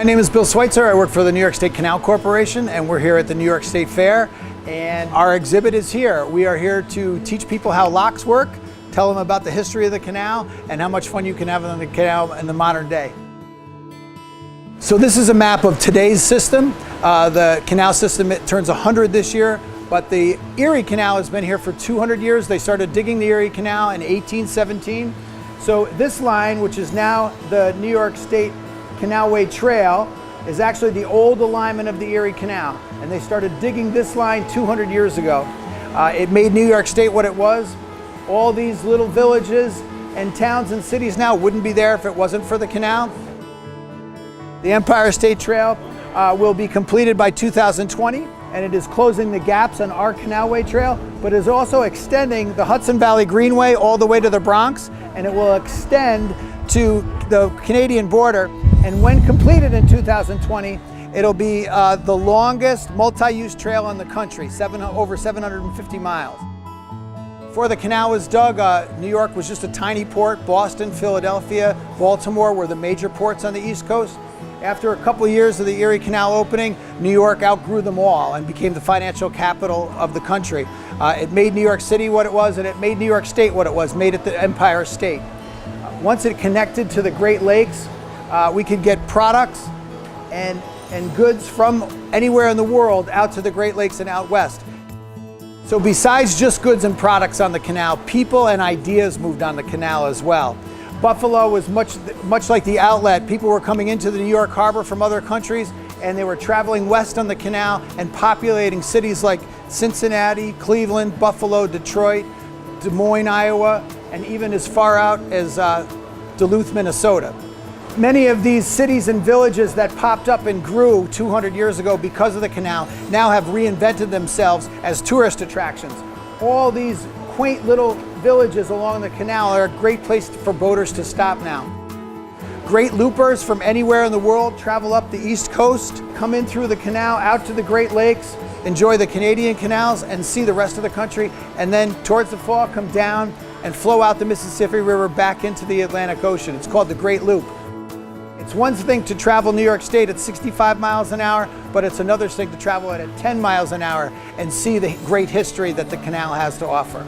My name is Bill Schweitzer. I work for the New York State Canal Corporation, and we're here at the New York State Fair. And our exhibit is here. We are here to teach people how locks work, tell them about the history of the canal, and how much fun you can have on the canal in the modern day. So this is a map of today's system. The canal system, it turns 100 this year, but the Erie Canal has been here for 200 years. They started digging the Erie Canal in 1817. So this line, which is now the New York State Canalway Trail, is actually the old alignment of the Erie Canal, and they started digging this line 200 years ago. It made New York State what it was. All these little villages and towns and cities now wouldn't be there if it wasn't for the canal. The Empire State Trail will be completed by 2020, and it is closing the gaps on our Canalway Trail, but is also extending the Hudson Valley Greenway all the way to the Bronx, and it will extend to the Canadian border. And when completed in 2020, it'll be the longest multi-use trail in the country, over 750 miles. Before the canal was dug, New York was just a tiny port. Boston, Philadelphia, Baltimore were the major ports on the East Coast. After a couple of years of the Erie Canal opening, New York outgrew them all and became the financial capital of the country. It made New York City what it was, and it made New York State what it was, made it the Empire State. Once it connected to the Great Lakes, we could get products and goods from anywhere in the world out to the Great Lakes and out west. So besides just goods and products on the canal, people and ideas moved on the canal as well. Buffalo was much like the outlet. People were coming into the New York Harbor from other countries, and they were traveling west on the canal and populating cities like Cincinnati, Cleveland, Buffalo, Detroit, Des Moines, Iowa, and even as far out as Duluth, Minnesota. Many of these cities and villages that popped up and grew 200 years ago because of the canal now have reinvented themselves as tourist attractions. All these quaint little villages along the canal are a great place for boaters to stop now. Great loopers from anywhere in the world travel up the East Coast, come in through the canal, out to the Great Lakes, enjoy the Canadian canals and see the rest of the country, and then towards the fall come down and flow out the Mississippi River back into the Atlantic Ocean. It's called the Great Loop. It's one thing to travel New York State at 65 miles an hour, but it's another thing to travel at 10 miles an hour and see the great history that the canal has to offer.